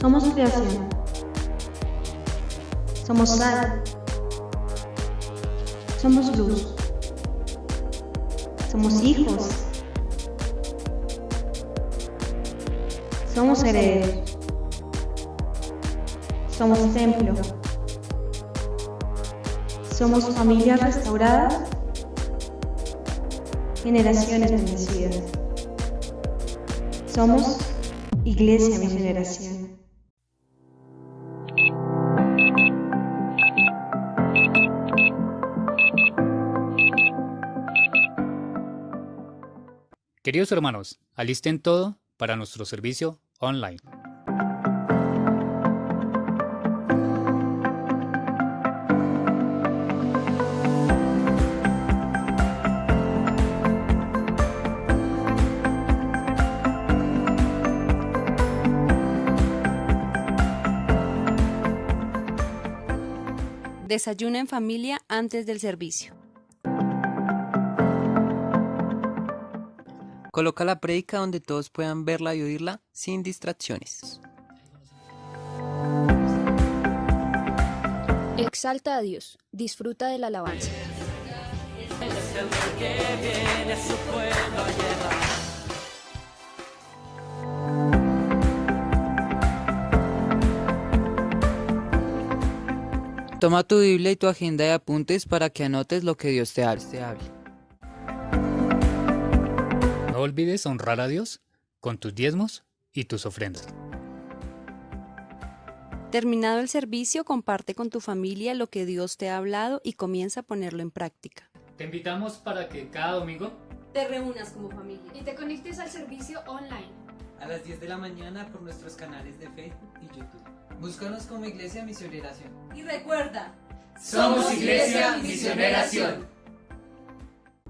Somos creación. Somos sal. Somos luz. Somos hijos. Somos herederos. Somos templo. Somos familias restauradas. Generaciones bendecidas. Somos Iglesia Mi Generación. Queridos hermanos, alisten todo para nuestro servicio online. Desayuna en familia antes del servicio. Coloca la prédica donde todos puedan verla y oírla sin distracciones. Exalta a Dios, disfruta de la alabanza. Toma tu Biblia y tu agenda de apuntes para que anotes lo que Dios te hable. No olvides honrar a Dios con tus diezmos y tus ofrendas. Terminado el servicio, comparte con tu familia lo que Dios te ha hablado y comienza a ponerlo en práctica. Te invitamos para que cada domingo Te reúnas como familia. Y te conectes al servicio online. A las 10 de la mañana por nuestros canales de Facebook y YouTube. Búscanos como Iglesia Mi Generación. Y recuerda, somos Iglesia Mi Generación.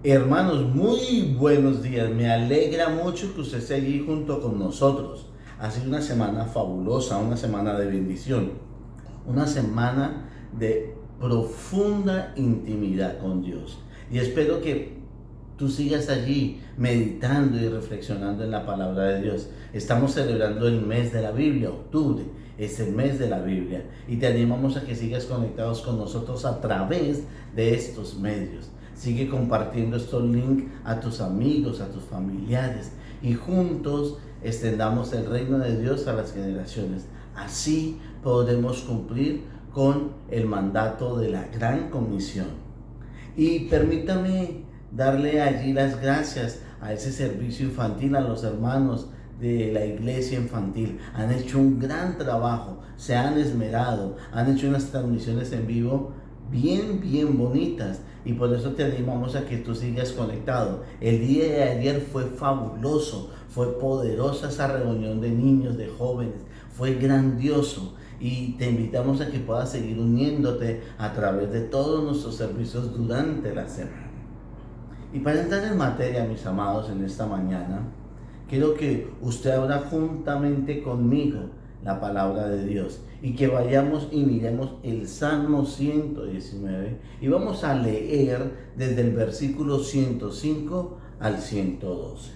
Hermanos, muy buenos días. Me alegra mucho que usted esté allí junto con nosotros. Ha sido una semana fabulosa, una semana de bendición, una semana de profunda intimidad con Dios. Y espero que tú sigas allí meditando y reflexionando en la palabra de Dios. Estamos celebrando el mes de la Biblia, octubre. Es el mes de la Biblia y te animamos a que sigas conectados con nosotros a través de estos medios. Sigue compartiendo estos links a tus amigos, a tus familiares y juntos extendamos el reino de Dios a las generaciones. Así podremos cumplir con el mandato de la Gran Comisión. Y permítame darle allí las gracias a ese servicio infantil, a los hermanos de la iglesia infantil. Han hecho un gran trabajo, se han esmerado, han hecho unas transmisiones en vivo bien bonitas y por eso te animamos a que tú sigas conectado. El día de ayer fue fabuloso, fue poderosa esa reunión de niños, de jóvenes, fue grandioso y te invitamos a que puedas seguir uniéndote a través de todos nuestros servicios durante la semana. Y para entrar en materia, mis amados, en esta mañana, quiero que usted abra juntamente conmigo la palabra de Dios y que vayamos y miremos el Salmo 119 y vamos a leer desde el versículo 105 al 112.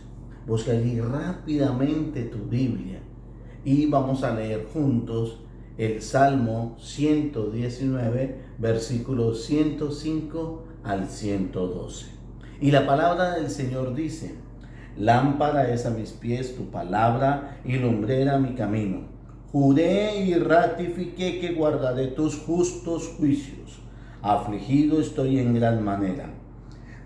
Busca allí rápidamente tu Biblia y vamos a leer juntos el Salmo 119, versículos 105 al 112. Y la palabra del Señor dice: lámpara es a mis pies tu palabra y lumbrera mi camino. Juré y ratifiqué que guardaré tus justos juicios. Afligido estoy en gran manera.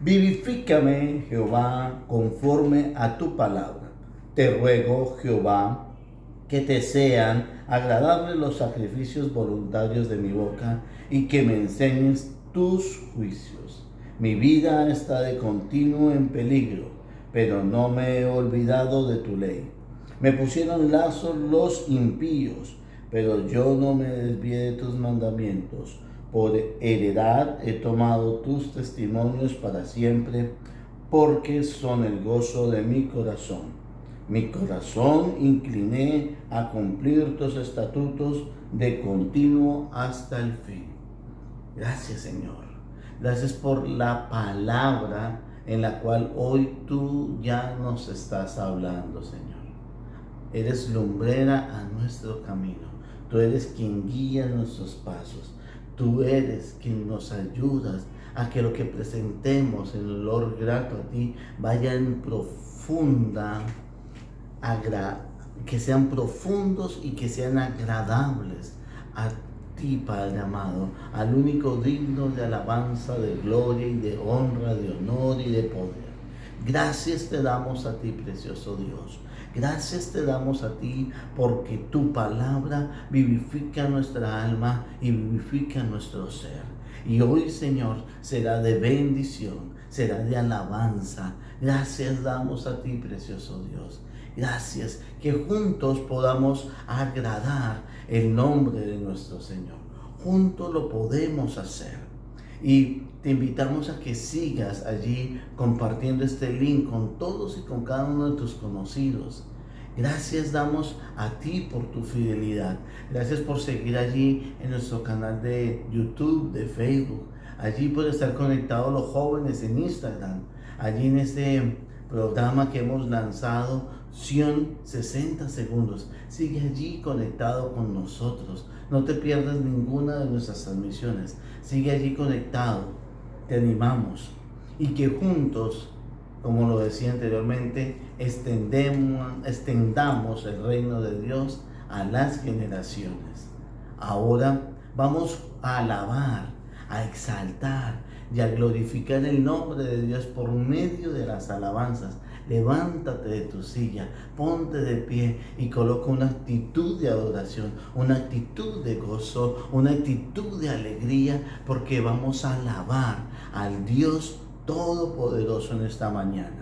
Vivifícame, Jehová, conforme a tu palabra. Te ruego, Jehová, que te sean agradables los sacrificios voluntarios de mi boca y que me enseñes tus juicios. Mi vida está de continuo en peligro, pero no me he olvidado de tu ley. Me pusieron lazos los impíos, pero yo no me desvié de tus mandamientos. Por heredad he tomado tus testimonios para siempre, porque son el gozo de mi corazón. Mi corazón incliné a cumplir tus estatutos de continuo hasta el fin. Gracias, Señor. Gracias por la palabra en la cual hoy tú ya nos estás hablando, Señor. Eres lumbrera a nuestro camino. Tú eres quien guía nuestros pasos. Tú eres quien nos ayudas a que lo que presentemos en olor grato a ti vaya en profunda, que sean profundos y que sean agradables a ti, Padre amado, al único digno de alabanza, de gloria y de honra, de honor y de poder. Gracias te damos a ti, precioso Dios. Gracias te damos a ti porque tu palabra vivifica nuestra alma y vivifica nuestro ser. Y hoy, Señor, será de bendición, será de alabanza. Gracias damos a ti, precioso Dios. Gracias que juntos podamos agradar el nombre de nuestro Señor. Juntos lo podemos hacer. Y te invitamos a que sigas allí compartiendo este link con todos y con cada uno de tus conocidos. Gracias damos a ti por tu fidelidad. Gracias por seguir allí en nuestro canal de YouTube, de Facebook. Allí por estar conectados los jóvenes en Instagram. Allí en este programa que hemos lanzado, Sion 60 segundos. Sigue allí conectado con nosotros. No te pierdas ninguna de nuestras transmisiones. Sigue allí conectado. Te animamos. Y que juntos, como lo decía anteriormente, extendamos el reino de Dios a las generaciones. Ahora vamos a alabar, a exaltar y a glorificar el nombre de Dios por medio de las alabanzas. Levántate de tu silla, ponte de pie y coloca una actitud de adoración, una actitud de gozo, una actitud de alegría, porque vamos a alabar al Dios Todopoderoso en esta mañana.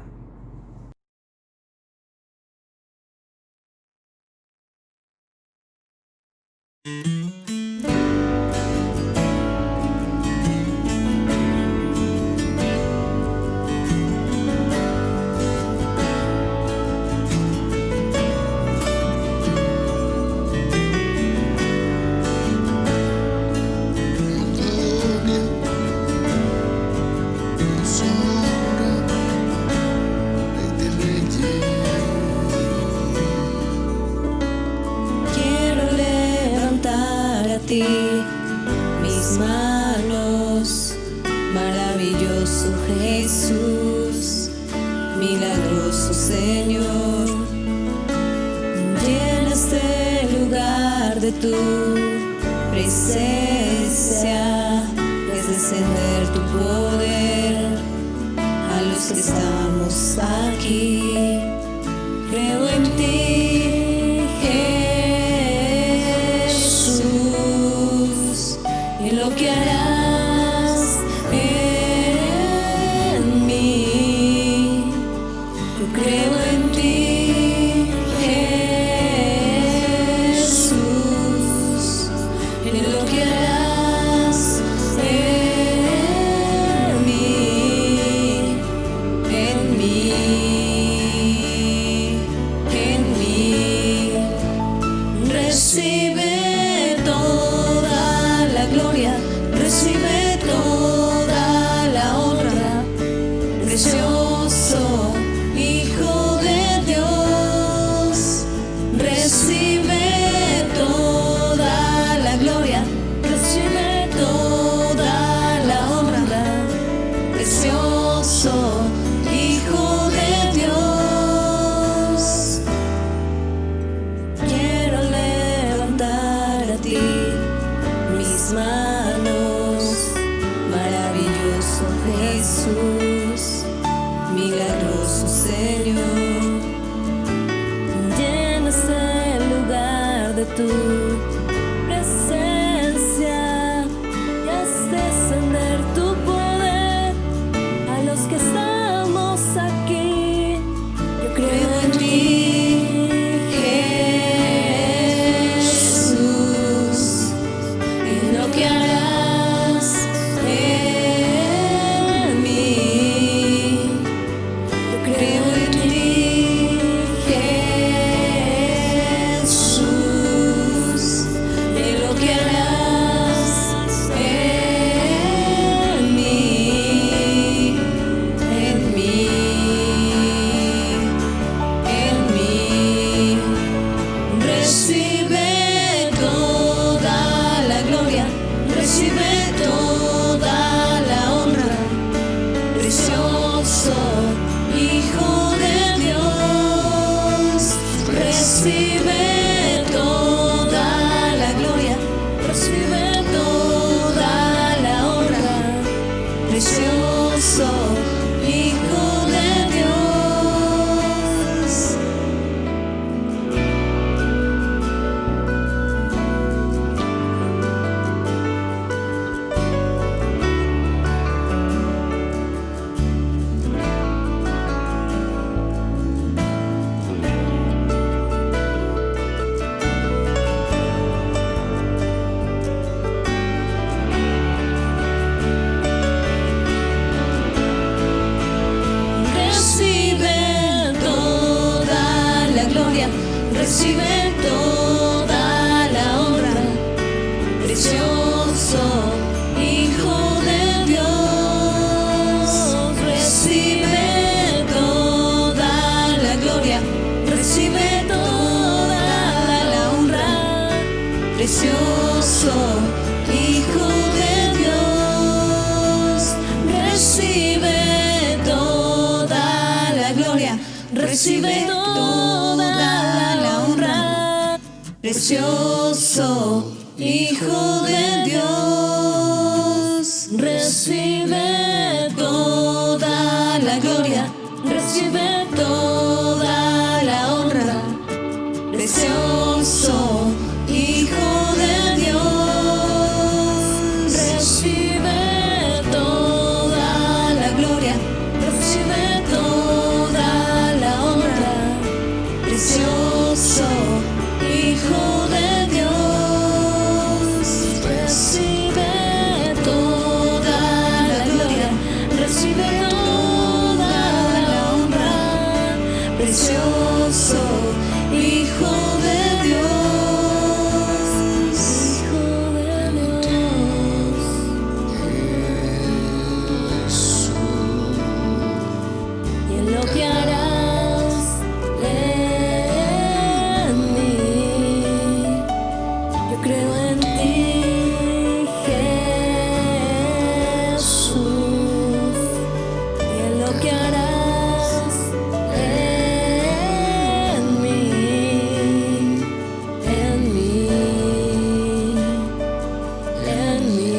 Mis manos, maravilloso Jesús, milagroso Señor, llena este lugar de tu presencia, es descender tu poder a los que estamos aquí. Creo en ti, Jesús, en lo que harás en mí. Yo creo en ti, Jesús, en lo que harás en mí, en mí, en mí. Recibe toda la gloria, recibe toda la honra, precioso Hijo de Dios. Recibe toda la gloria, recibe toda la honra, precioso Hijo de Dios. Quiero levantar a ti mis manos, maravilloso Jesús, milagroso Señor, llena este lugar de tu presencia y haz descender tu poder a los que estamos aquí. Yo creo en ti, Jesús, en lo que harás en mí. Yo creo en ti, Jesús, precioso Hijo de Dios, recibe toda la gloria, recibe toda la honra. Precioso Hijo de Dios, recibe toda la gloria, recibe toda la honra. Precioso Hijo de Dios, recibe toda la gloria, recibe toda la honra. Precioso Hijo de Dios, recibe toda la gloria, recibe toda la honra. Precioso Hijo de Dios, Hijo de Dios. Y en lo que harás en mí, yo creo en ti, Jesús. Y en lo que harás en mí, en mí, en mí.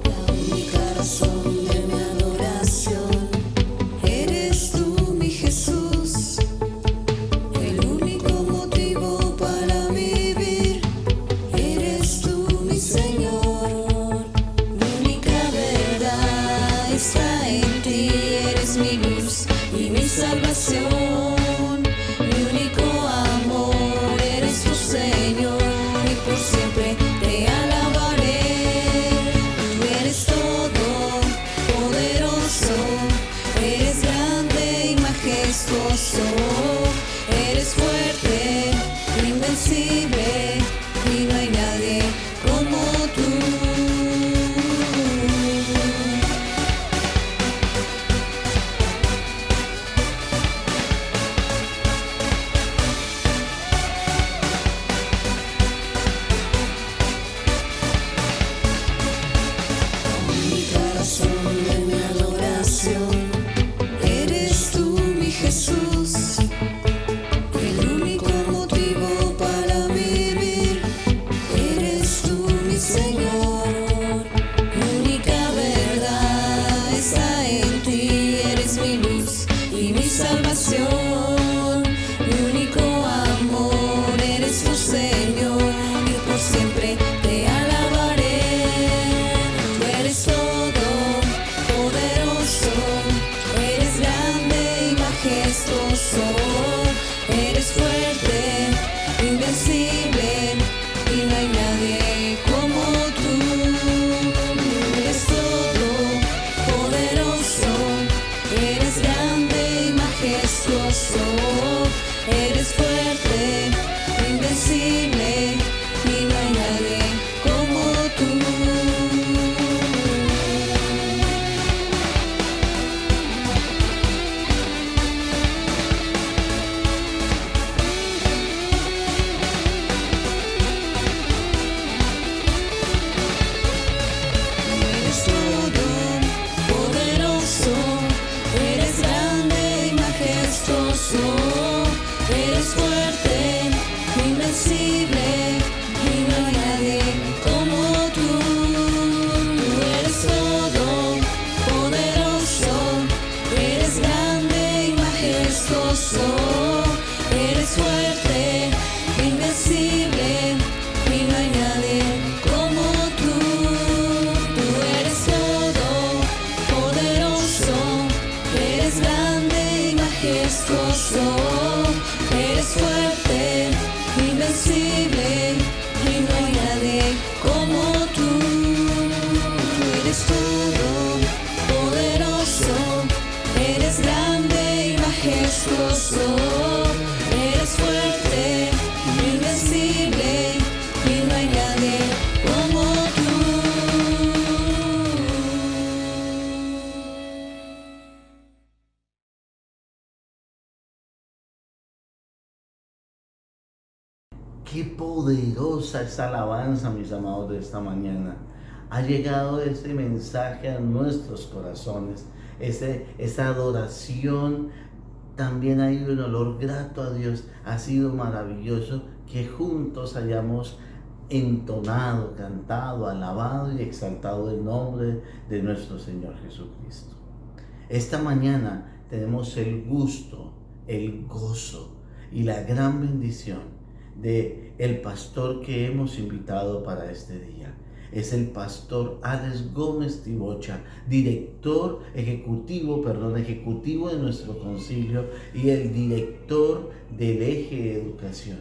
La única razón de mi adoración eres tú, mi Jesús. El único motivo para vivir eres tú, mi Señor. Mi única verdad está en ti, eres mi luz y mi salvación. Mi único amor eres tu Señor, y por siempre te alabaré. Tú eres todo poderoso, eres grande y majestuoso, eres fuerte, invencible, y no hay nadie como tú. La única razón de mi adoración eres tú, mi Jesús. El único motivo para vivir eres tú, mi Señor. Mi única verdad está en ti, eres mi luz y mi salvación. Mi único amor eres tu Señor, y por siempre te alabaré. Tú eres todo poderoso, eres grande y majestuoso, eres fuerte, invencible, y no hay nadie como tú. Eres todo poderoso, eres grande y majestuoso, eres fuerte, invencible, y no hay nadie como tú. Eres todo poderoso, eres grande y majestuoso, eres fuerte, invencible, y no hay nadie como tú. Tú eres todo poderoso, eres grande y majestuoso, eres fuerte, invencible, y no hay nadie como tú. Tú eres todo poderoso, eres grande y majestuoso, eres fuerte, invencible, y no hay nadie como tú. Tú eres todo poderoso, eres Qué poderosa esa alabanza, mis amados, de esta mañana. Ha llegado ese mensaje a nuestros corazones, esa adoración. También hay un olor grato a Dios. Ha sido maravilloso que juntos hayamos entonado, cantado, alabado y exaltado el nombre de nuestro Señor Jesucristo. Esta mañana tenemos el gusto, el gozo y la gran bendición de el pastor que hemos invitado para este día. Es el pastor Alex Gómez Tibocha, director ejecutivo de nuestro concilio y el director del eje de educación.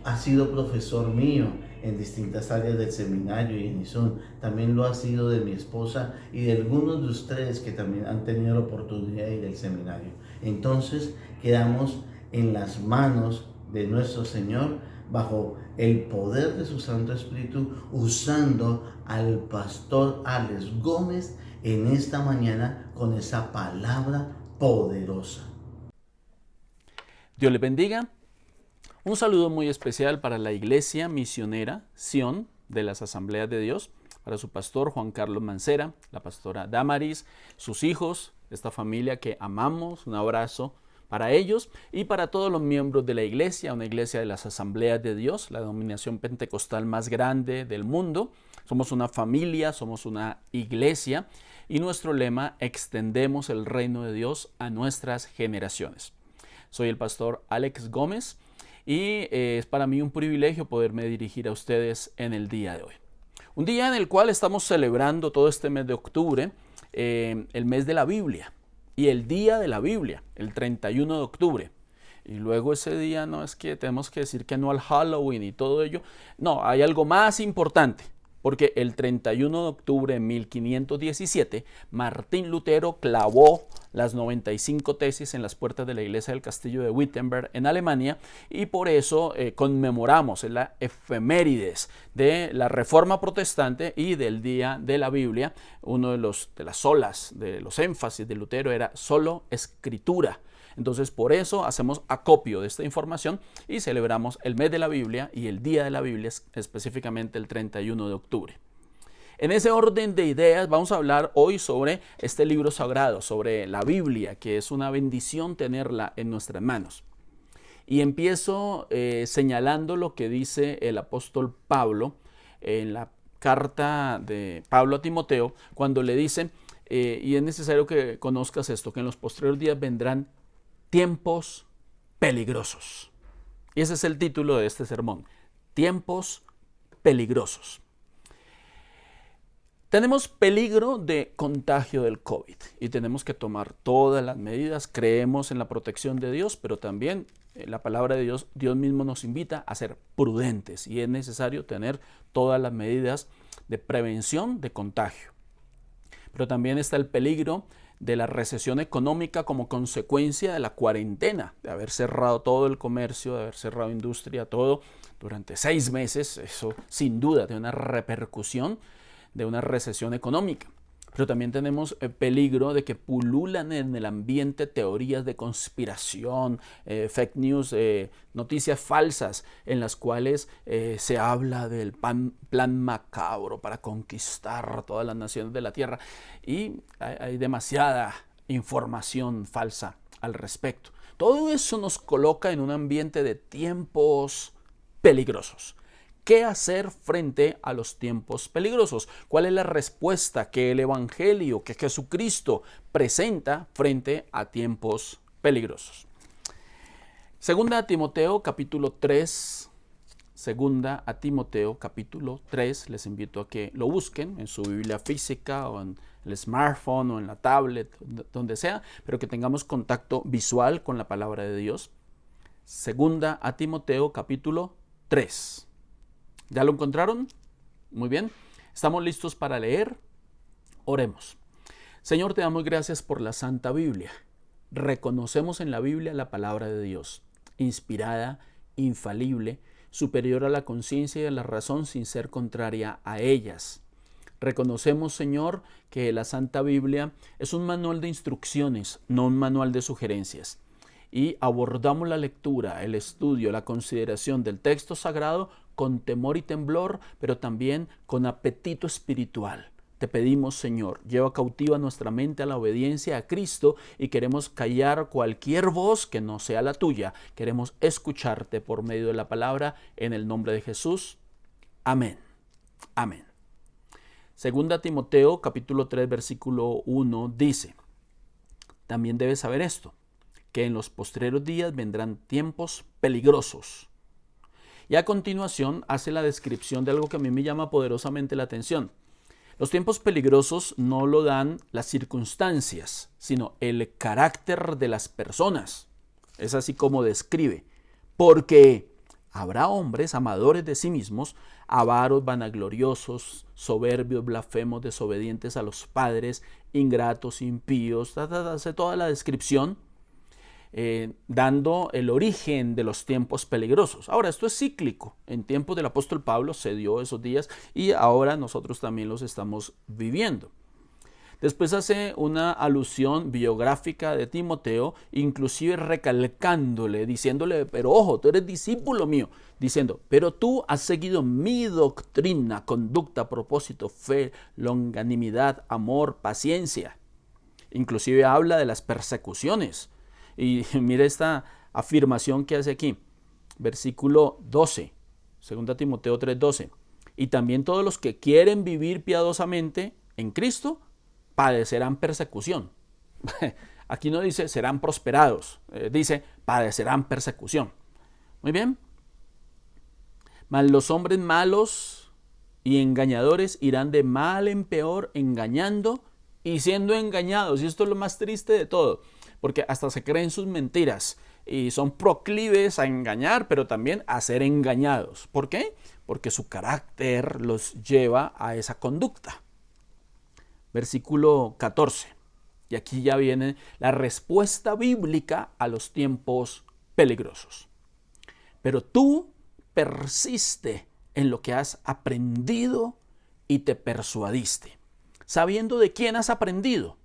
Ha sido profesor mío en distintas áreas del seminario y en ISON. También lo ha sido de mi esposa y de algunos de ustedes que también han tenido la oportunidad de ir al seminario. Entonces quedamos en las manos de nuestro Señor bajo el poder de su Santo Espíritu, usando al pastor Alex Gómez en esta mañana con esa palabra poderosa. Dios les bendiga. Un saludo muy especial para la Iglesia Misionera Sion de las Asambleas de Dios, para su pastor Juan Carlos Mancera, la pastora Damaris, sus hijos, esta familia que amamos. Un abrazo para ellos y para todos los miembros de la iglesia, una iglesia de las Asambleas de Dios, la denominación pentecostal más grande del mundo. Somos una familia, somos una iglesia y nuestro lema: extendemos el reino de Dios a nuestras generaciones. Soy el pastor Alex Gómez y es para mí un privilegio poderme dirigir a ustedes en el día de hoy. Un día en el cual estamos celebrando todo este mes de octubre, el mes de la Biblia. Y el día de la Biblia, el 31 de octubre. Y luego ese día no es que tenemos que decir que no al Halloween y todo ello. No, hay algo más importante. Porque el 31 de octubre de 1517, Martín Lutero clavó las 95 tesis en las puertas de la iglesia del castillo de Wittenberg en Alemania, y por eso conmemoramos la efemérides de la Reforma Protestante y del Día de la Biblia. Uno de las solas, de los énfasis de Lutero era solo escritura. Entonces, por eso hacemos acopio de esta información y celebramos el mes de la Biblia y el Día de la Biblia, específicamente el 31 de octubre. En ese orden de ideas vamos a hablar hoy sobre este libro sagrado, sobre la Biblia, que es una bendición tenerla en nuestras manos. Y empiezo señalando lo que dice el apóstol Pablo en la carta de Pablo a Timoteo, cuando le dice, y es necesario que conozcas esto, que en los posteriores días vendrán tiempos peligrosos. Y ese es el título de este sermón: tiempos peligrosos. Tenemos peligro de contagio del COVID y tenemos que tomar todas las medidas. Creemos en la protección de Dios, pero también la palabra de Dios, Dios mismo nos invita a ser prudentes y es necesario tener todas las medidas de prevención de contagio. Pero también está el peligro de la recesión económica como consecuencia de la cuarentena, de haber cerrado todo el comercio, de haber cerrado industria, todo durante 6 meses. Eso sin duda tiene una repercusión de una recesión económica. Pero también tenemos el peligro de que pululan en el ambiente teorías de conspiración, fake news, noticias falsas en las cuales se habla del plan macabro para conquistar todas las naciones de la tierra. Y hay demasiada información falsa al respecto. Todo eso nos coloca en un ambiente de tiempos peligrosos. ¿Qué hacer frente a los tiempos peligrosos? ¿Cuál es la respuesta que el Evangelio, que Jesucristo presenta frente a tiempos peligrosos? Segunda a Timoteo capítulo 3. Segunda a Timoteo capítulo 3. Les invito a que lo busquen en su Biblia física o en el smartphone o en la tablet, donde sea, pero que tengamos contacto visual con la palabra de Dios. Segunda a Timoteo capítulo 3. ¿Ya lo encontraron? Muy bien. ¿Estamos listos para leer? Oremos. Señor, te damos gracias por la Santa Biblia. Reconocemos en la Biblia la palabra de Dios, inspirada, infalible, superior a la conciencia y a la razón sin ser contraria a ellas. Reconocemos, Señor, que la Santa Biblia es un manual de instrucciones, no un manual de sugerencias. y abordamos la lectura, el estudio, la consideración del texto sagrado con temor y temblor, pero también con apetito espiritual. Te pedimos, Señor, lleva cautiva nuestra mente a la obediencia a Cristo y queremos callar cualquier voz que no sea la tuya. Queremos escucharte por medio de la palabra en el nombre de Jesús. Amén. Amén. Segunda Timoteo, capítulo 3, versículo 1 dice: también debes saber esto, que en los postreros días vendrán tiempos peligrosos. Y a continuación hace la descripción de algo que a mí me llama poderosamente la atención. Los tiempos peligrosos no lo dan las circunstancias, sino el carácter de las personas. Es así como describe. Porque habrá hombres amadores de sí mismos, avaros, vanagloriosos, soberbios, blasfemos, desobedientes a los padres, ingratos, impíos, hace toda la descripción, dando el origen de los tiempos peligrosos. Ahora, esto es cíclico. En tiempos del apóstol Pablo se dio esos días y ahora nosotros también los estamos viviendo. Después hace una alusión biográfica de Timoteo, inclusive recalcándole, diciéndole, pero ojo, tú eres discípulo mío, diciendo, pero tú has seguido mi doctrina, conducta, propósito, fe, longanimidad, amor, paciencia. Inclusive habla de las persecuciones. Y mire esta afirmación que hace aquí, versículo 12, 2 Timoteo 3:12. Y también todos los que quieren vivir piadosamente en Cristo padecerán persecución. Aquí no dice serán prosperados, dice padecerán persecución. Muy bien. Mas los hombres malos y engañadores irán de mal en peor, engañando y siendo engañados. Y esto es lo más triste de todo, porque hasta se creen sus mentiras y son proclives a engañar, pero también a ser engañados. ¿Por qué? Porque su carácter los lleva a esa conducta. Versículo 14. Y aquí ya viene la respuesta bíblica a los tiempos peligrosos. Pero tú persiste en lo que has aprendido y te persuadiste. Sabiendo de quién has aprendido.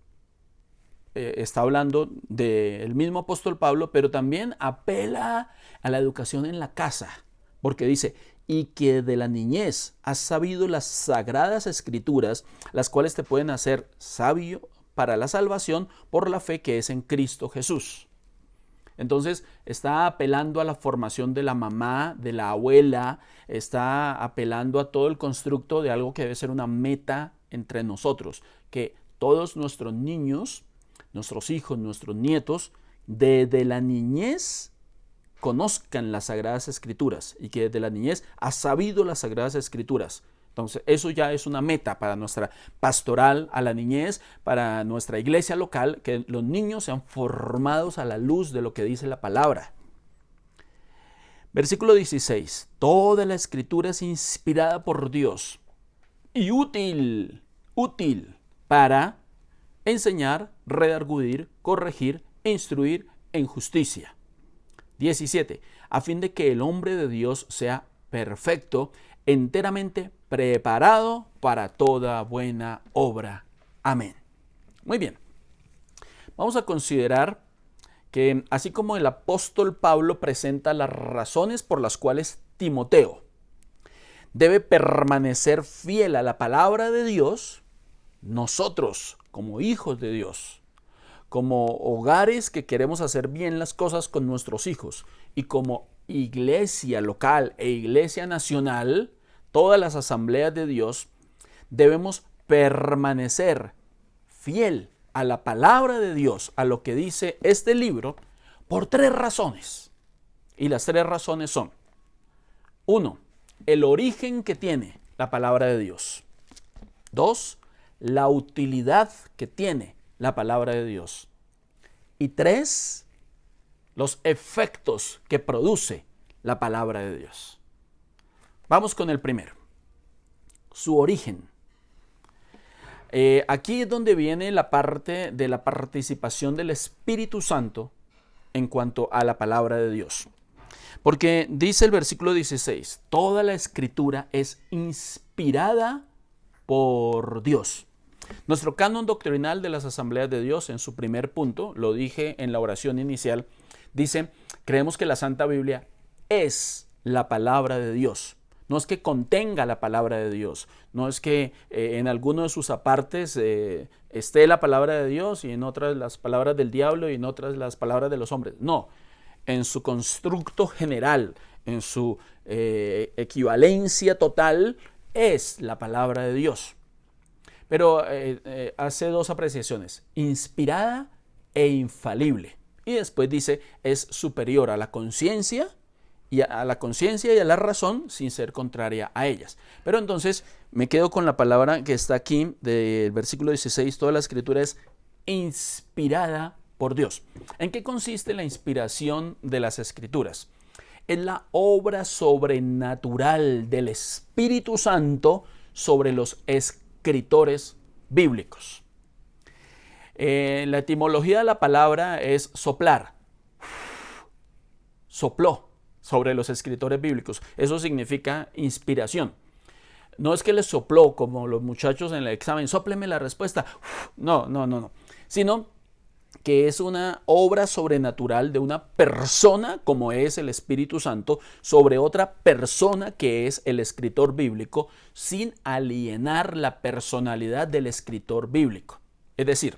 Está hablando del mismo apóstol Pablo, pero también apela a la educación en la casa. Porque dice, y que de la niñez has sabido las sagradas escrituras, las cuales te pueden hacer sabio para la salvación por la fe que es en Cristo Jesús. Entonces está apelando a la formación de la mamá, de la abuela, está apelando a todo el constructo de algo que debe ser una meta entre nosotros, que todos nuestros niños, nuestros hijos, nuestros nietos, desde la niñez conozcan las Sagradas Escrituras y que desde la niñez ha sabido las Sagradas Escrituras. Entonces, eso ya es una meta para nuestra pastoral a la niñez, para nuestra iglesia local, que los niños sean formados a la luz de lo que dice la palabra. Versículo 16. Toda la Escritura es inspirada por Dios y útil para enseñar, redarguir, corregir e instruir en justicia. 17. A fin de que el hombre de Dios sea perfecto, enteramente preparado para toda buena obra. Amén. Muy bien. Vamos a considerar que así como el apóstol Pablo presenta las razones por las cuales Timoteo debe permanecer fiel a la palabra de Dios, nosotros, como hijos de Dios, como hogares que queremos hacer bien las cosas con nuestros hijos y como iglesia local e iglesia nacional, todas las asambleas de Dios, debemos permanecer fiel a la palabra de Dios, a lo que dice este libro, por 3 razones. Y las 3 razones son: 1. El origen que tiene la palabra de Dios. 2. La utilidad que tiene la palabra de Dios. Y 3, los efectos que produce la palabra de Dios. Vamos con el primero. Su origen. Aquí es donde viene la parte de la participación del Espíritu Santo en cuanto a la palabra de Dios. Porque dice el versículo 16, toda la Escritura es inspirada por Dios. Nuestro canon doctrinal de las Asambleas de Dios, en su primer punto, lo dije en la oración inicial, Dice, creemos que la Santa Biblia es la palabra de Dios. No es que contenga la palabra de Dios, no es que en alguno de sus apartes esté la palabra de Dios y en otras las palabras del diablo y en otras las palabras de los hombres. No, en su constructo general, en su equivalencia total, es la palabra de Dios. Pero hace dos apreciaciones, inspirada e infalible. Y después dice, es superior a la conciencia y a la razón sin ser contraria a ellas. Pero entonces me quedo con la palabra que está aquí del versículo 16, toda la escritura es inspirada por Dios. ¿En qué consiste la inspiración de las escrituras? Es la obra sobrenatural del Espíritu Santo sobre los escritores bíblicos. La etimología de la palabra es soplar. Sopló sobre los escritores bíblicos. Eso significa inspiración. No es que les sopló como los muchachos en el examen, sópleme la respuesta. No. Sino que es una obra sobrenatural de una persona como es el Espíritu Santo sobre otra persona que es el escritor bíblico sin alienar la personalidad del escritor bíblico. Es decir,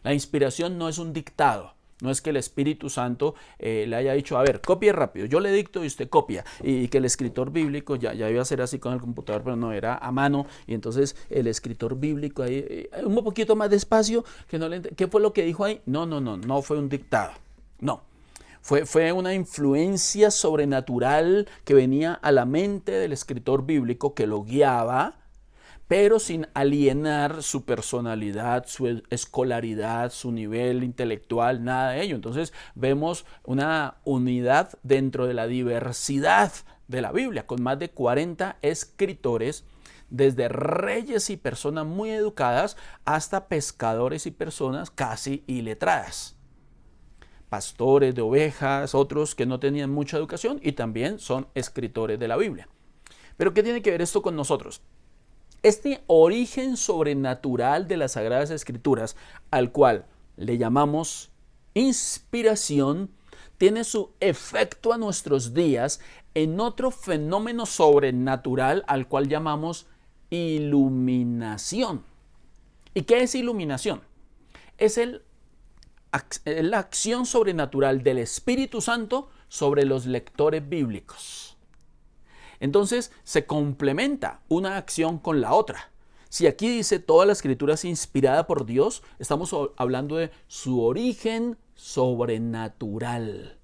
la inspiración no es un dictado. No es que el Espíritu Santo le haya dicho, a ver, copie rápido, yo le dicto y usted copia. Y que el escritor bíblico ya iba a ser así con el computador, pero no, era a mano. Y entonces el escritor bíblico ahí, un poquito más despacio, ¿qué fue lo que dijo ahí? No fue un dictado. No. Fue una influencia sobrenatural que venía a la mente del escritor bíblico que lo guiaba, pero sin alienar su personalidad, su escolaridad, su nivel intelectual, nada de ello. Entonces vemos una unidad dentro de la diversidad de la Biblia, con más de 40 escritores, desde reyes y personas muy educadas hasta pescadores y personas casi iletradas. Pastores de ovejas, otros que no tenían mucha educación y también son escritores de la Biblia. Pero ¿qué tiene que ver esto con nosotros? Este origen sobrenatural de las Sagradas Escrituras, al cual le llamamos inspiración, tiene su efecto a nuestros días en otro fenómeno sobrenatural al cual llamamos iluminación. ¿Y qué es iluminación? Es la acción sobrenatural del Espíritu Santo sobre los lectores bíblicos. Entonces se complementa una acción con la otra. Si aquí dice toda la escritura es inspirada por Dios, estamos hablando de su origen sobrenatural.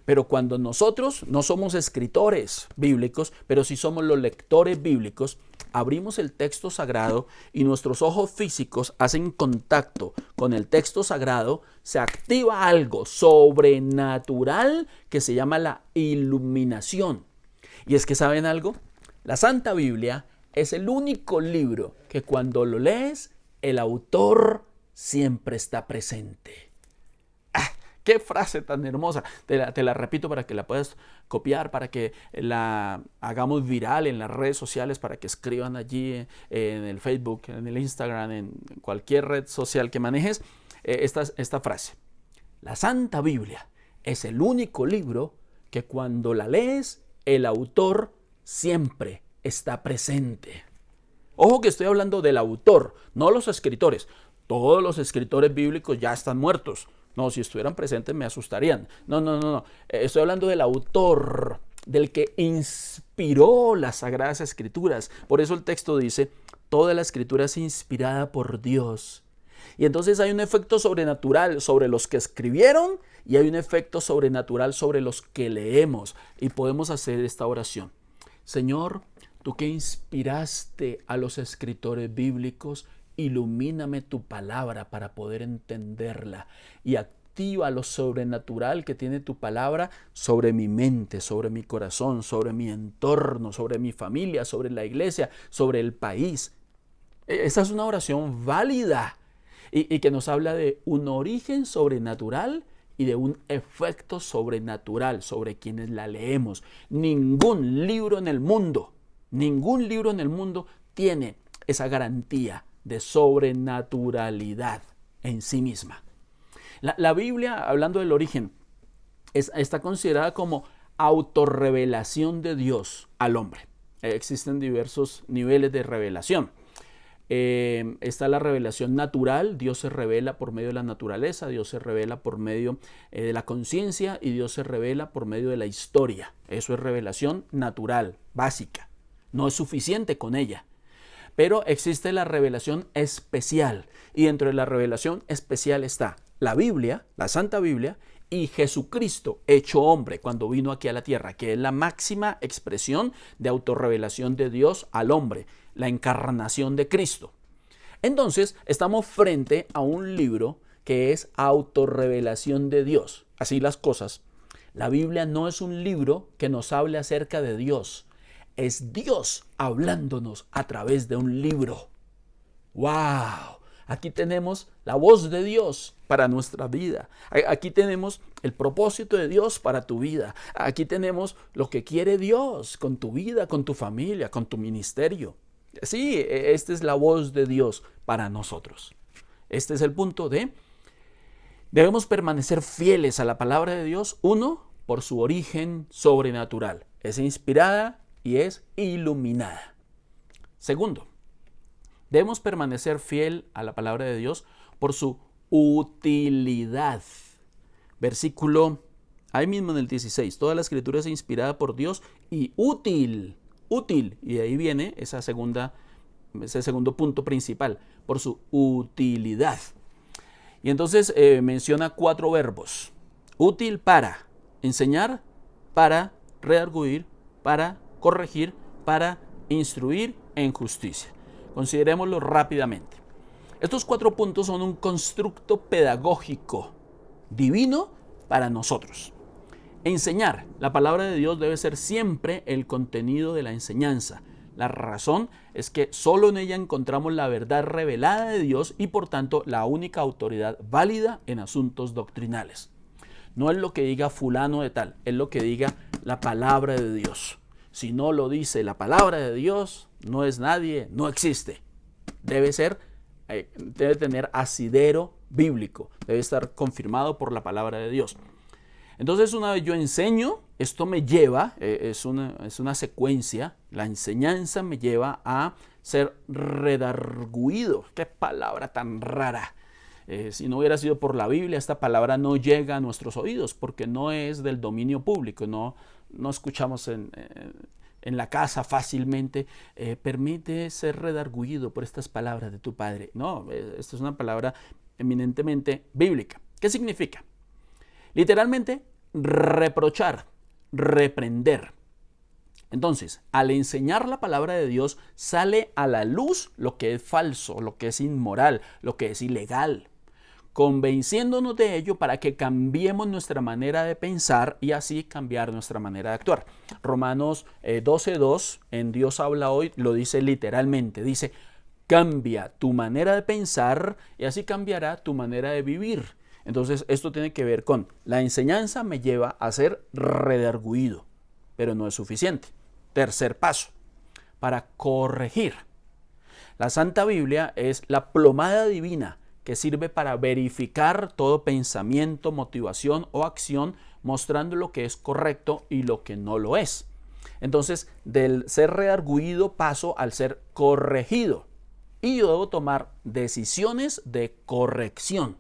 Pero cuando nosotros no somos escritores bíblicos, pero sí somos los lectores bíblicos, abrimos el texto sagrado y nuestros ojos físicos hacen contacto con el texto sagrado, se activa algo sobrenatural que se llama la iluminación. Y es que, ¿saben algo? La Santa Biblia es el único libro que cuando lo lees, el autor siempre está presente. ¡Ah! ¡Qué frase tan hermosa! Te la repito para que la puedas copiar, para que la hagamos viral en las redes sociales, para que escriban allí en el Facebook, en el Instagram, en cualquier red social que manejes, esta frase. La Santa Biblia es el único libro que cuando la lees, el autor siempre está presente. Ojo que estoy hablando del autor, no los escritores. Todos los escritores bíblicos ya están muertos. No, si estuvieran presentes me asustarían. No. Estoy hablando del autor, del que inspiró las Sagradas Escrituras. Por eso el texto dice, toda la escritura es inspirada por Dios. Y entonces hay un efecto sobrenatural sobre los que escribieron y hay un efecto sobrenatural sobre los que leemos. Y podemos hacer esta oración. Señor, tú que inspiraste a los escritores bíblicos, ilumíname tu palabra para poder entenderla y activa lo sobrenatural que tiene tu palabra sobre mi mente, sobre mi corazón, sobre mi entorno, sobre mi familia, sobre la iglesia, sobre el país. Esta es una oración válida y que nos habla de un origen sobrenatural y de un efecto sobrenatural sobre quienes la leemos. Ningún libro en el mundo tiene esa garantía de sobrenaturalidad en sí misma. La Biblia, hablando del origen, está considerada como autorrevelación de Dios al hombre. Existen diversos niveles de revelación. Está la revelación natural. Dios se revela por medio de la naturaleza, Dios se revela por medio de la conciencia y Dios se revela por medio de la historia. Eso es revelación natural, básica. No es suficiente con ella. Pero existe la revelación especial, y dentro de la revelación especial está la Biblia, la Santa Biblia, y Jesucristo hecho hombre cuando vino aquí a la tierra, que es la máxima expresión de autorrevelación de Dios al hombre, la encarnación de Cristo. Entonces, estamos frente a un libro que es autorrevelación de Dios. Así las cosas. La Biblia no es un libro que nos hable acerca de Dios. Es Dios hablándonos a través de un libro. ¡Wow! Aquí tenemos la voz de Dios para nuestra vida. Aquí tenemos el propósito de Dios para tu vida. Aquí tenemos lo que quiere Dios con tu vida, con tu familia, con tu ministerio. Sí, esta es la voz de Dios para nosotros. Este es el punto de: debemos permanecer fieles a la palabra de Dios. Uno, por su origen sobrenatural. Es inspirada y es iluminada. Segundo, debemos permanecer fiel a la palabra de Dios por su utilidad. Versículo, ahí mismo en el 16, toda la escritura es inspirada por Dios y útil. Y de ahí viene ese segundo punto principal, por su utilidad. Y entonces menciona 4 verbos. Útil para enseñar, para redarguir, para corregir, para instruir en justicia. Considerémoslo rápidamente. Estos 4 puntos son un constructo pedagógico divino para nosotros. Enseñar. La palabra de Dios debe ser siempre el contenido de la enseñanza. La razón es que solo en ella encontramos la verdad revelada de Dios y por tanto la única autoridad válida en asuntos doctrinales. No es lo que diga fulano de tal, es lo que diga la palabra de Dios. Si no lo dice la palabra de Dios, no es nadie, no existe. Debe tener asidero bíblico, debe estar confirmado por la palabra de Dios. Entonces, una vez yo enseño, esto me lleva, es una secuencia, la enseñanza me lleva a ser redarguido. ¡Qué palabra tan rara! Si no hubiera sido por la Biblia, esta palabra no llega a nuestros oídos porque no es del dominio público, no escuchamos en la casa fácilmente. Permite ser redarguido por estas palabras de tu Padre. No, esta es una palabra eminentemente bíblica. ¿Qué significa? Literalmente, reprochar, reprender. Entonces, al enseñar la palabra de Dios, sale a la luz lo que es falso, lo que es inmoral, lo que es ilegal, convenciéndonos de ello para que cambiemos nuestra manera de pensar y así cambiar nuestra manera de actuar. Romanos 12:2, en Dios habla hoy, lo dice literalmente, dice: cambia tu manera de pensar y así cambiará tu manera de vivir. Entonces, esto tiene que ver con la enseñanza me lleva a ser redarguido, pero no es suficiente. Tercer paso, para corregir. La Santa Biblia es la plomada divina que sirve para verificar todo pensamiento, motivación o acción, mostrando lo que es correcto y lo que no lo es. Entonces, del ser redarguido paso al ser corregido y yo debo tomar decisiones de corrección.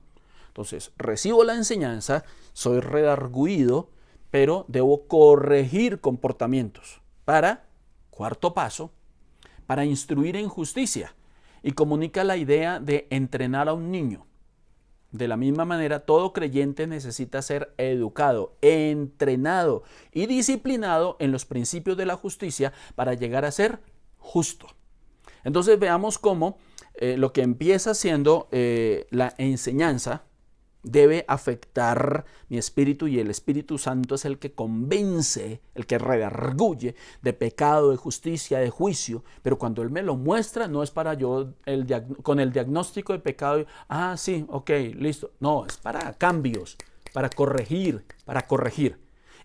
Entonces, recibo la enseñanza, soy redarguido, pero debo corregir comportamientos para, cuarto paso, para instruir en justicia. Y comunica la idea de entrenar a un niño. De la misma manera, todo creyente necesita ser educado, entrenado y disciplinado en los principios de la justicia para llegar a ser justo. Entonces veamos cómo lo que empieza siendo la enseñanza debe afectar mi espíritu, y el Espíritu Santo es el que convence, el que redarguye de pecado, de justicia, de juicio. Pero cuando Él me lo muestra, no es para yo con el diagnóstico de pecado, sí, ok, listo. No, es para cambios, para corregir.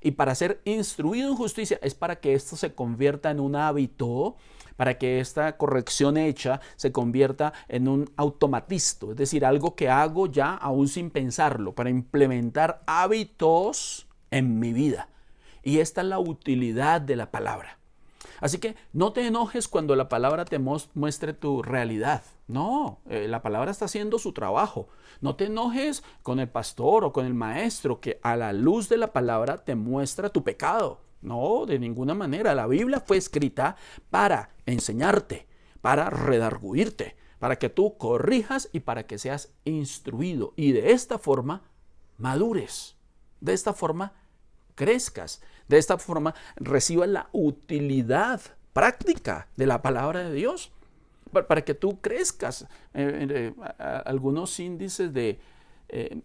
Y para ser instruido en justicia es para que esto se convierta en un hábito, para que esta corrección hecha se convierta en un automatismo, es decir, algo que hago ya aún sin pensarlo, para implementar hábitos en mi vida. Y esta es la utilidad de la palabra. Así que no te enojes cuando la palabra te muestre tu realidad. No, la palabra está haciendo su trabajo. No te enojes con el pastor o con el maestro que a la luz de la palabra te muestra tu pecado. No, de ninguna manera. La Biblia fue escrita para enseñarte, para redarguirte, para que tú corrijas y para que seas instruido. Y de esta forma madures. De esta forma crezcas. De esta forma recibas la utilidad práctica de la palabra de Dios. Para que tú crezcas. Algunos índices de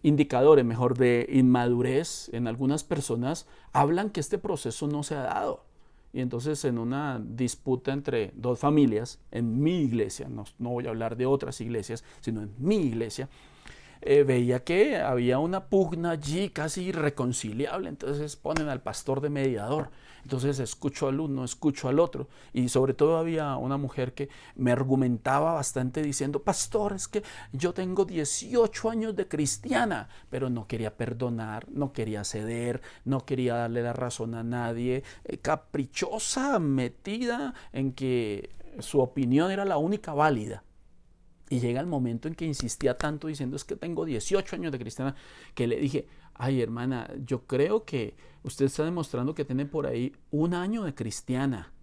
indicadores, mejor, de inmadurez en algunas personas hablan que este proceso no se ha dado. Y entonces en una disputa entre dos familias, en mi iglesia, no voy a hablar de otras iglesias, sino en mi iglesia, veía que había una pugna allí casi irreconciliable. Entonces ponen al pastor de mediador. Entonces escucho al uno, escucho al otro. Y sobre todo había una mujer que me argumentaba bastante diciendo: pastor, es que yo tengo 18 años de cristiana, pero no quería perdonar, no quería ceder, no quería darle la razón a nadie, caprichosa, metida en que su opinión era la única válida. Y llega el momento en que insistía tanto diciendo: es que tengo 18 años de cristiana, que le dije: ay, hermana, yo creo que usted está demostrando que tiene por ahí un año de cristiana,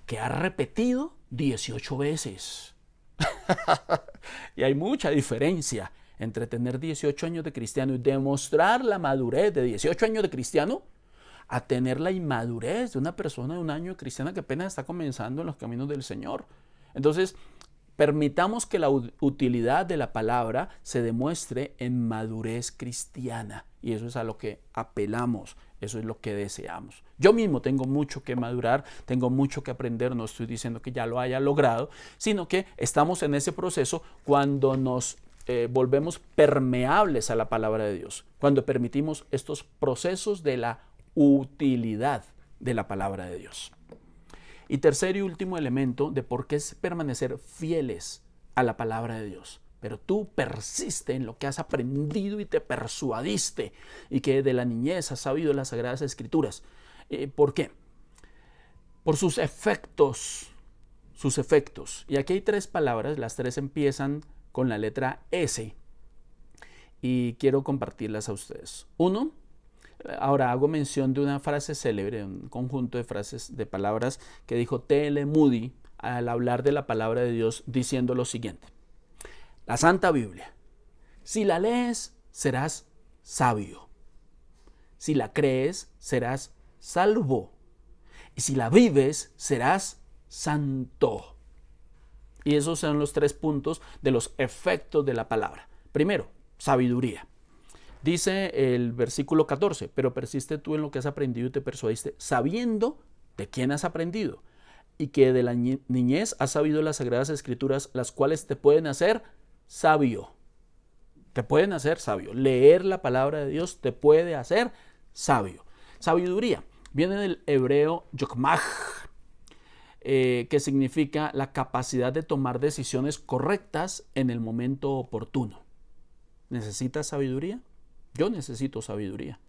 que ha repetido 18 veces. Y hay mucha diferencia entre tener 18 años de cristiano y demostrar la madurez de 18 años de cristiano a tener la inmadurez de una persona de un año de cristiana que apenas está comenzando en los caminos del Señor. Entonces, permitamos que la utilidad de la palabra se demuestre en madurez cristiana. Y eso es a lo que apelamos, eso es lo que deseamos. Yo mismo tengo mucho que madurar, tengo mucho que aprender. No estoy diciendo que ya lo haya logrado, sino que estamos en ese proceso cuando nos volvemos permeables a la palabra de Dios. Cuando permitimos estos procesos de la utilidad de la palabra de Dios. Y tercer y último elemento de por qué es permanecer fieles a la palabra de Dios. Pero tú persiste en lo que has aprendido y te persuadiste y que de la niñez has sabido las Sagradas Escrituras. ¿Por qué? Por sus efectos. Sus efectos. Y aquí hay tres palabras, las tres empiezan con la letra S. Y quiero compartirlas a ustedes. Uno, ahora hago mención de una frase célebre, un conjunto de frases, de palabras que dijo T.L. Moody al hablar de la palabra de Dios, diciendo lo siguiente: la Santa Biblia, si la lees, serás sabio. Si la crees, serás salvo. Y si la vives, serás santo. Y esos son los tres puntos de los efectos de la palabra. Primero, sabiduría. Dice el versículo 14, pero persiste tú en lo que has aprendido y te persuadiste, sabiendo de quién has aprendido y que de la niñez has sabido las Sagradas Escrituras, las cuales te pueden hacer sabio. Te pueden hacer sabio. Leer la palabra de Dios te puede hacer sabio. Sabiduría viene del hebreo yokmah, que significa la capacidad de tomar decisiones correctas en el momento oportuno. ¿Necesitas sabiduría? Yo necesito sabiduría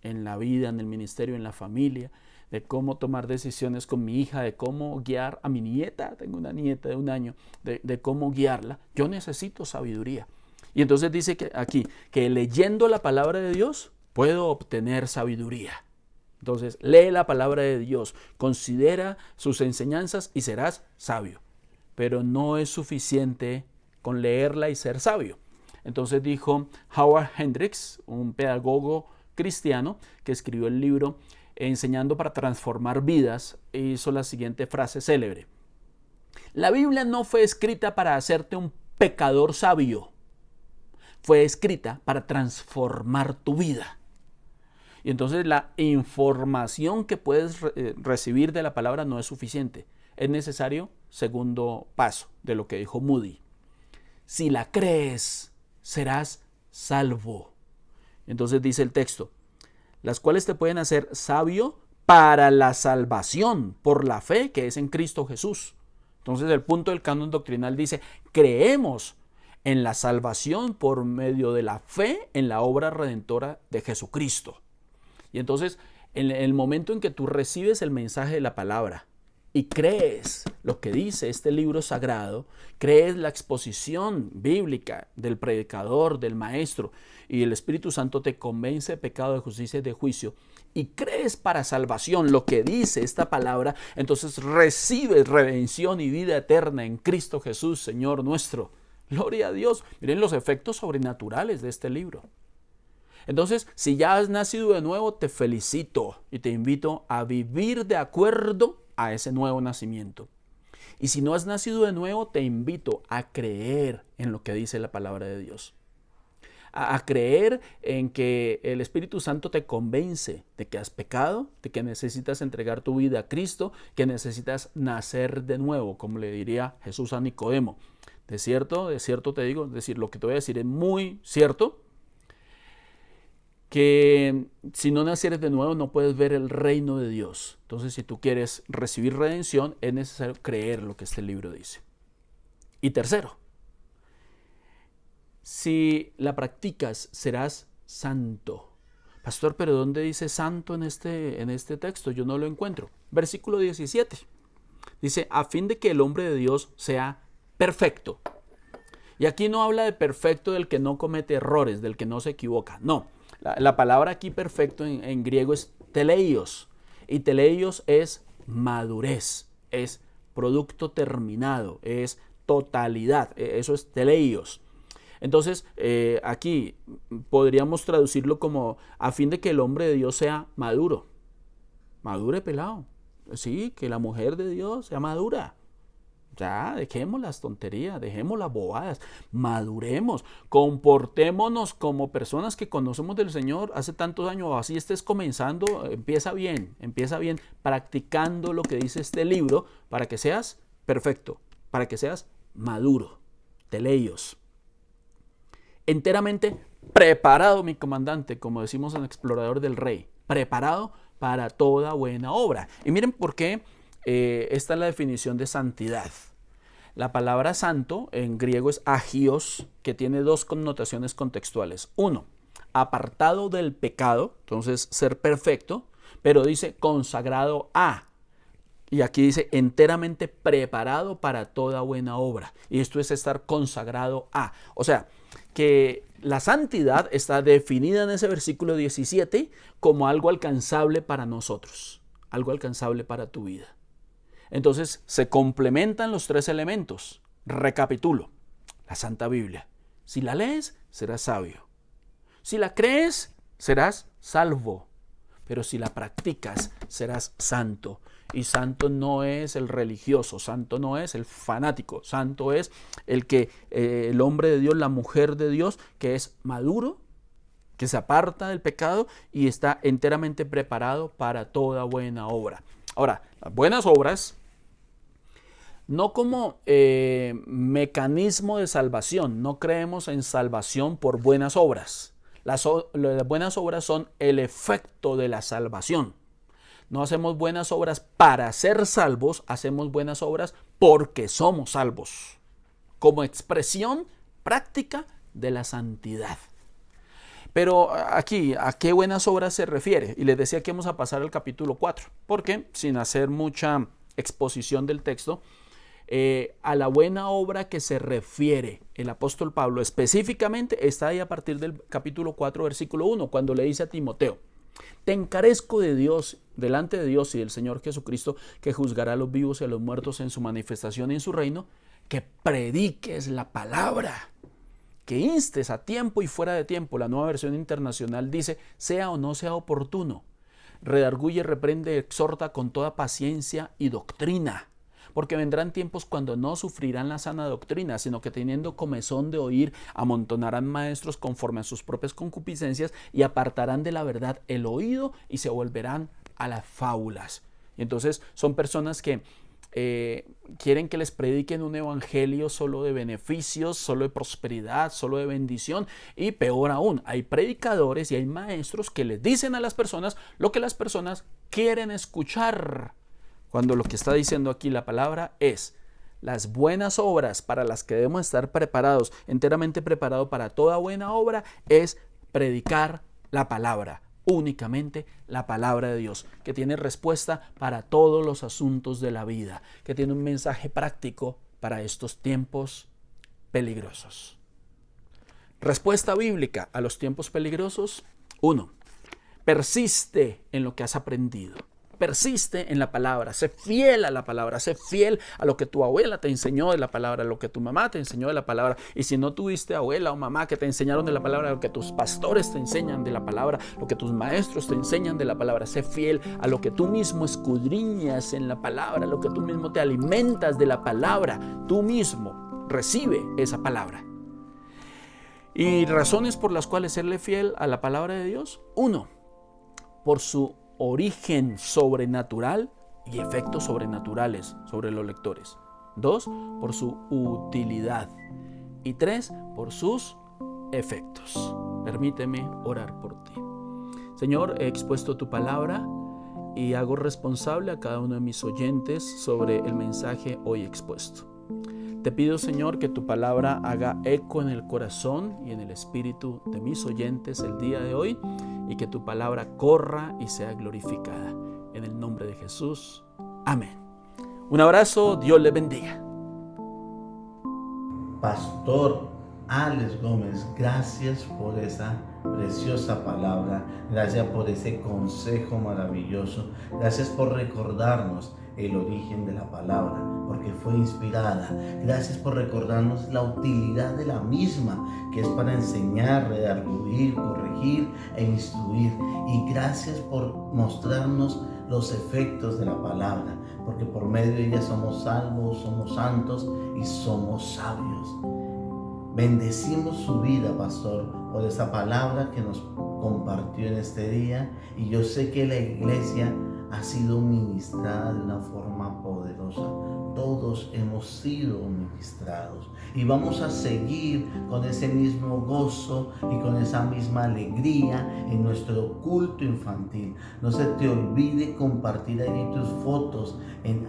en la vida, en el ministerio, en la familia, de cómo tomar decisiones con mi hija, de cómo guiar a mi nieta. Tengo una nieta de 1 año, de cómo guiarla. Yo necesito sabiduría. Y entonces dice que aquí, que leyendo la palabra de Dios puedo obtener sabiduría. Entonces, lee la palabra de Dios, considera sus enseñanzas y serás sabio. Pero no es suficiente con leerla y ser sabio. Entonces dijo Howard Hendricks, un pedagogo cristiano que escribió el libro Enseñando para transformar vidas, e hizo la siguiente frase célebre: la Biblia no fue escrita para hacerte un pecador sabio, fue escrita para transformar tu vida. Y entonces la información que puedes recibir de la palabra no es suficiente. Es necesario, segundo paso de lo que dijo Moody: si la crees, serás salvo. Entonces dice el texto: las cuales te pueden hacer sabio para la salvación por la fe que es en Cristo Jesús. Entonces el punto del canon doctrinal dice: creemos en la salvación por medio de la fe en la obra redentora de Jesucristo. Y entonces, en el momento en que tú recibes el mensaje de la palabra y crees lo que dice este libro sagrado, crees la exposición bíblica del predicador, del maestro, y el Espíritu Santo te convence de pecado, de justicia y de juicio, y crees para salvación lo que dice esta palabra, entonces recibes redención y vida eterna en Cristo Jesús, Señor nuestro. Gloria a Dios. Miren los efectos sobrenaturales de este libro. Entonces, si ya has nacido de nuevo, te felicito y te invito a vivir de acuerdo a ese nuevo nacimiento. Y si no has nacido de nuevo, te invito a creer en lo que dice la palabra de Dios. A creer en que el Espíritu Santo te convence de que has pecado, de que necesitas entregar tu vida a Cristo, que necesitas nacer de nuevo, como le diría Jesús a Nicodemo. De cierto te digo, es decir, lo que te voy a decir es muy cierto, que si no nacieres de nuevo no puedes ver el reino de Dios. Entonces, si tú quieres recibir redención, es necesario creer lo que este libro dice. Y tercero, si la practicas, serás santo. Pastor, ¿pero dónde dice santo en este texto? Yo no lo encuentro. Versículo 17. Dice, a fin de que el hombre de Dios sea perfecto. Y aquí no habla de perfecto del que no comete errores, del que no se equivoca. No, la palabra aquí perfecto en griego es teleios. Y teleios es madurez, es producto terminado, es totalidad. Eso es teleios. Entonces, aquí podríamos traducirlo como a fin de que el hombre de Dios sea maduro. Madure, pelado. Sí, que la mujer de Dios sea madura. Ya, dejemos las tonterías, dejemos las bobadas, maduremos, comportémonos como personas que conocemos del Señor hace tantos años, así estés comenzando, empieza bien, practicando lo que dice este libro para que seas perfecto, para que seas maduro, teleios. Enteramente preparado, mi comandante, como decimos en Explorador del Rey, preparado para toda buena obra. Y miren por qué esta es la definición de santidad. La palabra santo en griego es agios, que tiene dos connotaciones contextuales. Uno, apartado del pecado, entonces ser perfecto, pero dice consagrado a. Y aquí dice enteramente preparado para toda buena obra. Y esto es estar consagrado a. O sea, que la santidad está definida en ese versículo 17 como algo alcanzable para nosotros, algo alcanzable para tu vida. Entonces se complementan los tres elementos. Recapitulo, la Santa Biblia. Si la lees, serás sabio. Si la crees, serás salvo. Pero si la practicas, serás santo. Y santo no es el religioso, santo no es el fanático, santo es el hombre de Dios, la mujer de Dios, que es maduro, que se aparta del pecado y está enteramente preparado para toda buena obra. Ahora, las buenas obras, no como mecanismo de salvación, no creemos en salvación por buenas obras. Las buenas obras son el efecto de la salvación. No hacemos buenas obras para ser salvos, hacemos buenas obras porque somos salvos, como expresión práctica de la santidad. Pero aquí, ¿a qué buenas obras se refiere? Y les decía que vamos a pasar al capítulo 4, porque sin hacer mucha exposición del texto, a la buena obra que se refiere el apóstol Pablo específicamente está ahí a partir del capítulo 4, versículo 1, cuando le dice a Timoteo: te encarezco de Dios, delante de Dios y del Señor Jesucristo, que juzgará a los vivos y a los muertos en su manifestación y en su reino, que prediques la palabra, que instes a tiempo y fuera de tiempo. La Nueva Versión Internacional dice: sea o no sea oportuno, redarguye, reprende, exhorta con toda paciencia y doctrina. Porque vendrán tiempos cuando no sufrirán la sana doctrina, sino que teniendo comezón de oír, amontonarán maestros conforme a sus propias concupiscencias y apartarán de la verdad el oído y se volverán a las fábulas. Y entonces son personas que quieren que les prediquen un evangelio solo de beneficios, solo de prosperidad, solo de bendición. Y peor aún, hay predicadores y hay maestros que les dicen a las personas lo que las personas quieren escuchar. Cuando lo que está diciendo aquí la palabra es las buenas obras para las que debemos estar preparados, enteramente preparados para toda buena obra, es predicar la palabra, únicamente la palabra de Dios, que tiene respuesta para todos los asuntos de la vida, que tiene un mensaje práctico para estos tiempos peligrosos. Respuesta bíblica a los tiempos peligrosos. 1. Persiste en lo que has aprendido. Persiste en la palabra, sé fiel a la palabra, sé fiel a lo que tu abuela te enseñó de la palabra, lo que tu mamá te enseñó de la palabra. Y si no tuviste abuela o mamá que te enseñaron de la palabra, lo que tus pastores te enseñan de la palabra, lo que tus maestros te enseñan de la palabra, sé fiel a lo que tú mismo escudriñas en la palabra, lo que tú mismo te alimentas de la palabra, tú mismo recibe esa palabra. Y razones por las cuales serle fiel a la palabra de Dios. 1. Por su origen sobrenatural y efectos sobrenaturales sobre los lectores. 2. Por su utilidad. Y 3. Por sus efectos. Permíteme orar por ti. Señor, he expuesto tu palabra y hago responsable a cada uno de mis oyentes sobre el mensaje hoy expuesto. Te pido, Señor, que tu palabra haga eco en el corazón y en el espíritu de mis oyentes el día de hoy y que tu palabra corra y sea glorificada. En el nombre de Jesús. Amén. Un abrazo, Dios les bendiga. Pastor Alex Gómez, gracias por esa preciosa palabra, gracias por ese consejo maravilloso, gracias por recordarnos el origen de la palabra, porque fue inspirada. Gracias por recordarnos la utilidad de la misma, que es para enseñar, redarguir, corregir e instruir. Y gracias por mostrarnos los efectos de la palabra, porque por medio de ella somos salvos, somos santos y somos sabios. Bendecimos su vida, pastor, por esa palabra que nos compartió en este día, y yo sé que la iglesia ha sido ministrada de una forma poderosa. Todos hemos sido ministrados y vamos a seguir con ese mismo gozo y con esa misma alegría en nuestro culto infantil. No se te olvide compartir allí tus fotos en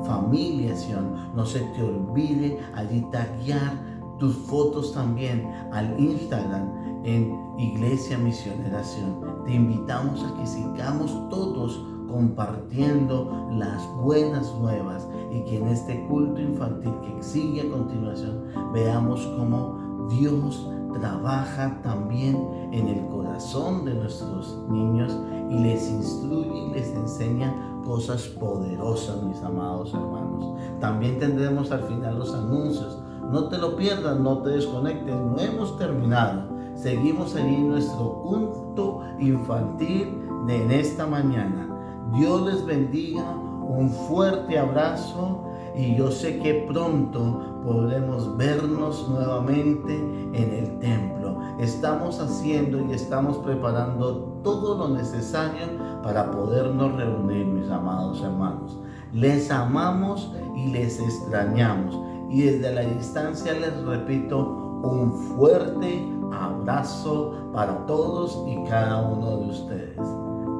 #familiasion. No se te olvide allí taguear tus fotos también al Instagram en Iglesia Misioneración. Te invitamos a que sigamos todos compartiendo las buenas nuevas y que en este culto infantil que sigue a continuación veamos cómo Dios trabaja también en el corazón de nuestros niños y les instruye y les enseña cosas poderosas, mis amados hermanos. También tendremos al final los anuncios. No te lo pierdas, no te desconectes, no hemos terminado. Seguimos allí en nuestro culto infantil de en esta mañana. Dios les bendiga, un fuerte abrazo y yo sé que pronto podremos vernos nuevamente en el templo. Estamos haciendo y estamos preparando todo lo necesario para podernos reunir, mis amados hermanos. Les amamos y les extrañamos. Y desde la distancia les repito un fuerte abrazo para todos y cada uno de ustedes.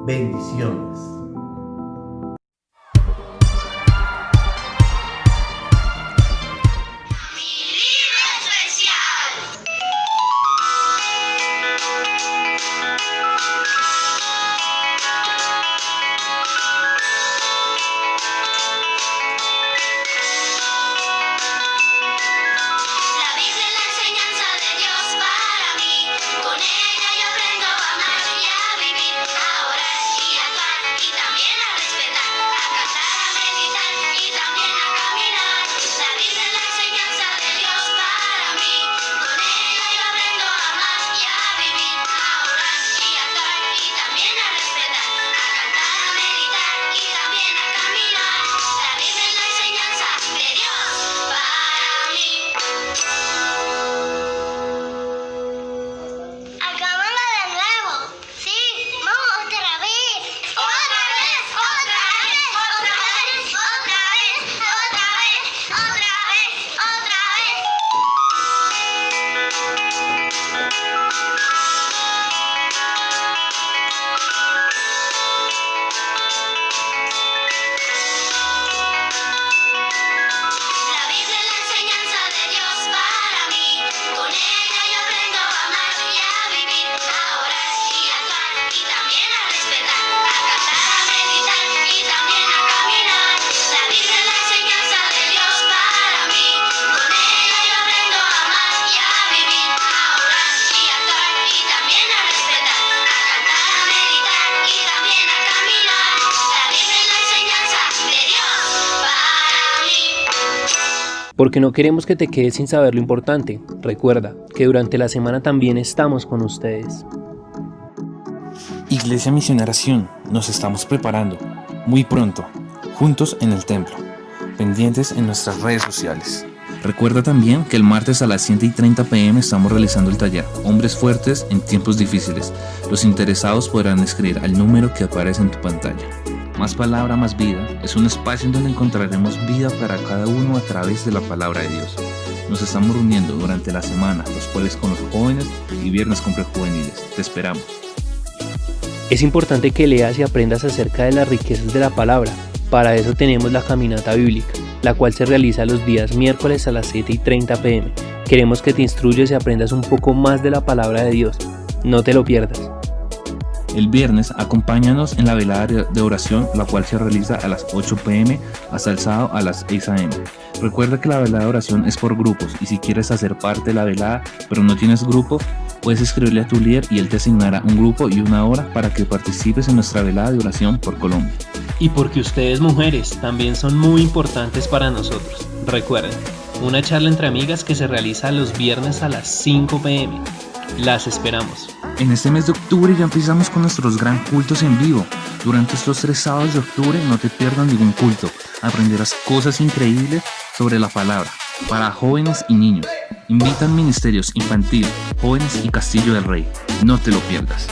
Bendiciones. Con ella yo aprendo a amar y a vivir ahora y actuar y también porque no queremos que te quedes sin saber lo importante. Recuerda que durante la semana también estamos con ustedes. Iglesia Misionera Sion, nos estamos preparando muy pronto, juntos en el templo, pendientes en nuestras redes sociales. Recuerda también que el martes a las 7:30 p.m. estamos realizando el taller Hombres Fuertes en Tiempos Difíciles. Los interesados podrán escribir al número que aparece en tu pantalla. Más Palabra, Más Vida es un espacio en donde encontraremos vida para cada uno a través de la palabra de Dios. Nos estamos reuniendo durante la semana, los jueves con los jóvenes y viernes con prejuveniles. Te esperamos. Es importante que leas y aprendas acerca de las riquezas de la palabra. Para eso tenemos la caminata bíblica, la cual se realiza los días miércoles a las 7:30 p.m. Queremos que te instruyas y aprendas un poco más de la palabra de Dios. No te lo pierdas. El viernes acompáñanos en la velada de oración, la cual se realiza a las 8 p.m. hasta el sábado a las 6 a.m. Recuerda que la velada de oración es por grupos y si quieres hacer parte de la velada pero no tienes grupo, puedes escribirle a tu líder y él te asignará un grupo y una hora para que participes en nuestra velada de oración por Colombia. Y porque ustedes mujeres también son muy importantes para nosotros. Recuerden, una charla entre amigas que se realiza los viernes a las 5 p.m. Las esperamos. En este mes de octubre ya empezamos con nuestros gran cultos en vivo. Durante estos 3 sábados de octubre no te pierdas ningún culto. Aprenderás cosas increíbles sobre la palabra para jóvenes y niños. Invitan ministerios infantil, jóvenes y Castillo del Rey. No te lo pierdas.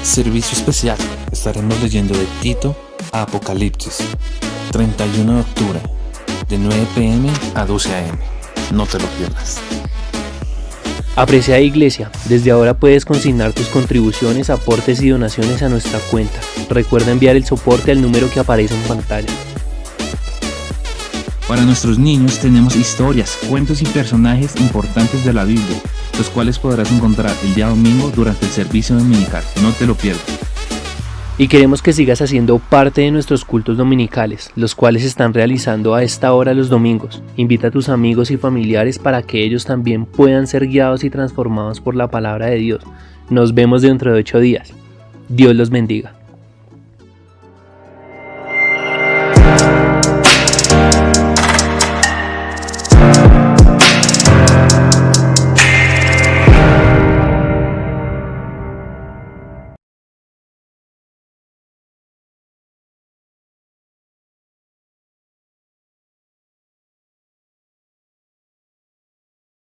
Servicio especial. Estaremos leyendo de Tito a Apocalipsis. 31 de octubre, de 9 p.m. a 12 a.m. No te lo pierdas. Apreciada Iglesia, desde ahora puedes consignar tus contribuciones, aportes y donaciones a nuestra cuenta. Recuerda enviar el soporte al número que aparece en pantalla. Para nuestros niños tenemos historias, cuentos y personajes importantes de la Biblia, los cuales podrás encontrar el día domingo durante el servicio dominical. No te lo pierdas. Y queremos que sigas haciendo parte de nuestros cultos dominicales, los cuales se están realizando a esta hora los domingos. Invita a tus amigos y familiares para que ellos también puedan ser guiados y transformados por la palabra de Dios. Nos vemos dentro de 8 días. Dios los bendiga.